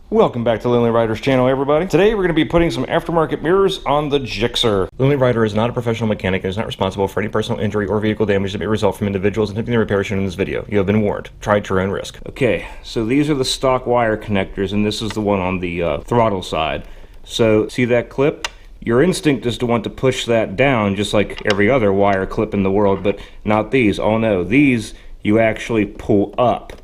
Welcome back to Lonely Rider's channel, everybody. Today we're going to be putting some aftermarket mirrors on the GSX-R. Lonely Rider is not a professional mechanic and is not responsible for any personal injury or vehicle damage that may result from individuals attempting the repair shown in this video. You have been warned. Try at your own risk. Okay, so these are the stock wire connectors, and this is the one on the throttle side. So, see that clip? Your instinct is to want to push that down just like every other wire clip in the world, but not these. Oh no, these you actually pull up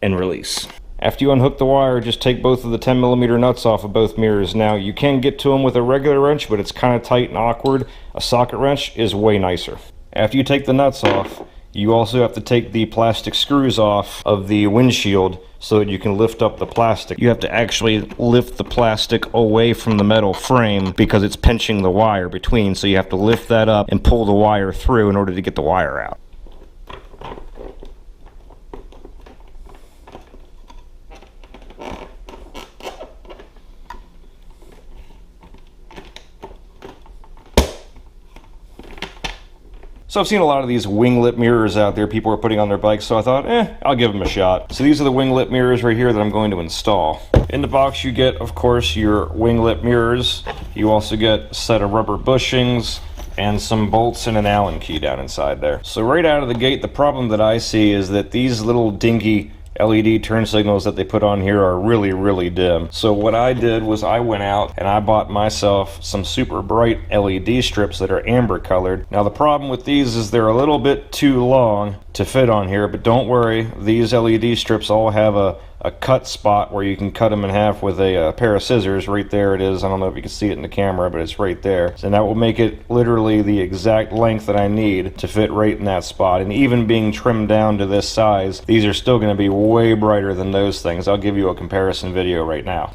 and release. After you unhook the wire, just take both of the 10mm nuts off of both mirrors. Now, you can get to them with a regular wrench, but it's kind of tight and awkward. A socket wrench is way nicer. After you take the nuts off, you also have to take the plastic screws off of the windshield so that you can lift up the plastic. You have to actually lift the plastic away from the metal frame because it's pinching the wire between, so you have to lift that up and pull the wire through in order to get the wire out. So I've seen a lot of these Winglet mirrors out there people are putting on their bikes, so I thought, I'll give them a shot. So these are the Winglet mirrors right here that I'm going to install. In the box you get, of course, your Winglet mirrors. You also get a set of rubber bushings and some bolts and an Allen key down inside there. So right out of the gate, the problem that I see is that these little dinky LED turn signals that they put on here are really dim. So what I did was I went out and I bought myself some super bright LED strips that are amber colored. Now the problem with these is they're a little bit too long to fit on here, but don't worry, these LED strips all have a cut spot where you can cut them in half with a pair of scissors. Right there it is. I don't know if you can see it in the camera, but it's right there. So that will make it literally the exact length that I need to fit right in that spot. And even being trimmed down to this size, these are still going to be way brighter than those things. I'll give you a comparison video right now.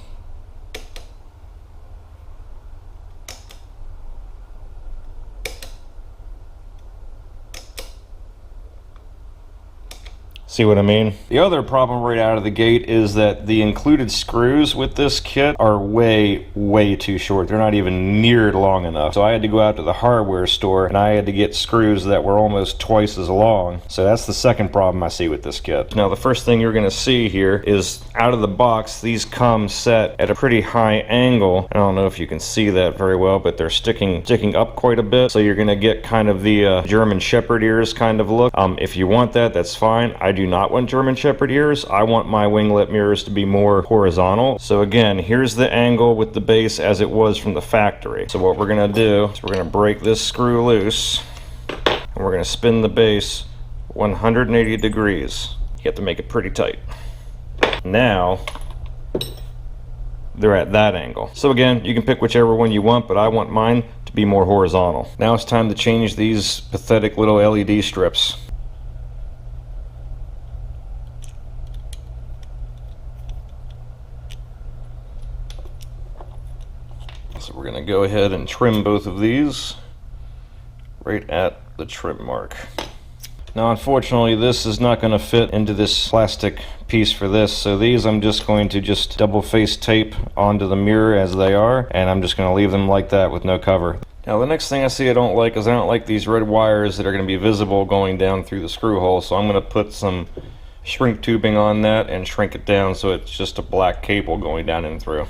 See what I mean? The other problem right out of the gate is that the included screws with this kit are way too short. They're not even near long enough. So I had to go out to the hardware store and I had to get screws that were almost twice as long. So that's the second problem I see with this kit. Now the first thing you're gonna see here is out of the box, these come set at a pretty high angle. I don't know if you can see that very well, but they're sticking up quite a bit. So you're gonna get kind of the German Shepherd ears kind of look. If you want that, that's fine. I do not want German Shepherd ears. I want my Winglet mirrors to be more horizontal. So again, here's the angle with the base as it was from the factory. So what we're gonna do is we're gonna break this screw loose and we're gonna spin the base 180 degrees. You have to make it pretty tight. Now they're at that angle. So again, you can pick whichever one you want, but I want mine to be more horizontal. Now it's time to change these pathetic little LED strips. So we're going to go ahead and trim both of these right at the trim mark. Now unfortunately this is not going to fit into this plastic piece for this, so these I'm just going to double face tape onto the mirror as they are, and I'm just going to leave them like that with no cover. Now the next thing I see I don't like is I don't like these red wires that are going to be visible going down through the screw hole, so I'm going to put some shrink tubing on that and shrink it down so it's just a black cable going down and through.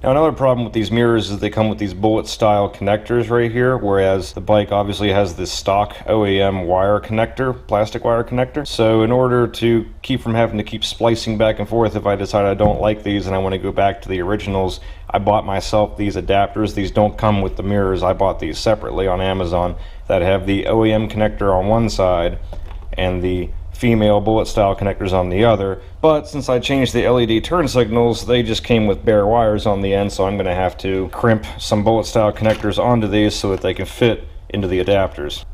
Now another problem with these mirrors is they come with these bullet style connectors right here, whereas the bike obviously has this stock OEM wire connector, plastic wire connector. So in order to keep from having to keep splicing back and forth, if I decide I don't like these and I want to go back to the originals, I bought myself these adapters. These don't come with the mirrors. I bought these separately on Amazon that have the OEM connector on one side and the female bullet style connectors on the other, but since I changed the LED turn signals, they just came with bare wires on the end, so I'm going to have to crimp some bullet style connectors onto these so that they can fit into the adapters.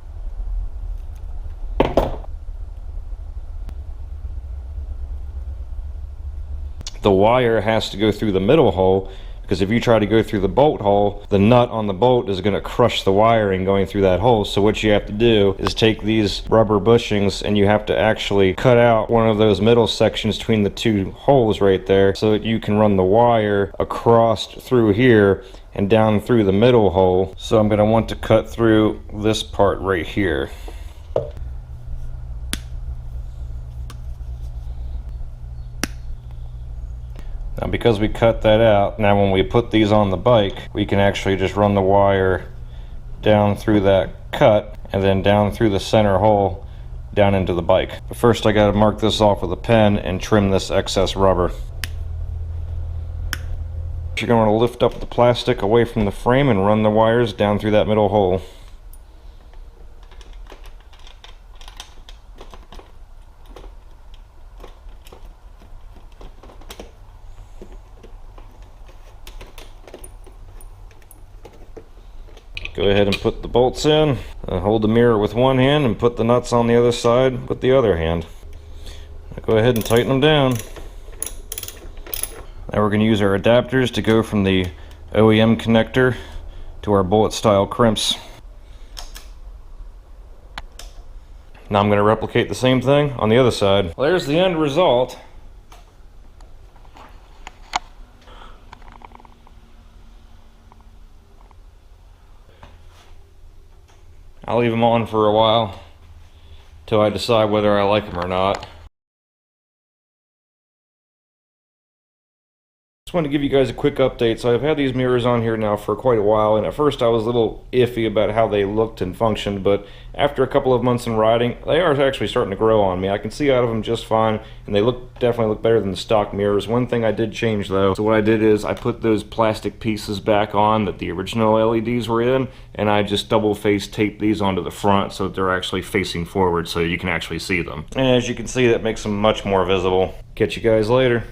The wire has to go through the middle hole because if you try to go through the bolt hole, the nut on the bolt is going to crush the wiring going through that hole. So what you have to do is take these rubber bushings and you have to actually cut out one of those middle sections between the two holes right there so that you can run the wire across through here and down through the middle hole. So I'm going to want to cut through this part right here. Now because we cut that out, now when we put these on the bike, we can actually just run the wire down through that cut and then down through the center hole down into the bike. But first I got to mark this off with a pen and trim this excess rubber. You're going to lift up the plastic away from the frame and run the wires down through that middle hole. Go ahead and put the bolts in, hold the mirror with one hand and put the nuts on the other side with the other hand. Now go ahead and tighten them down. Now we're going to use our adapters to go from the OEM connector to our bullet style crimps. Now I'm going to replicate the same thing on the other side. Well, there's the end result. I'll leave them on for a while till I decide whether I like them or not. Just wanted to give you guys a quick update. So I've had these mirrors on here now for quite a while, and at first I was a little iffy about how they looked and functioned, but after a couple of months in riding, they are actually starting to grow on me. I can see out of them just fine, and they definitely look better than the stock mirrors. One thing I did change though, so what I did is I put those plastic pieces back on that the original LEDs were in, and I just double face taped these onto the front so that they're actually facing forward so you can actually see them. And as you can see, that makes them much more visible. Catch you guys later.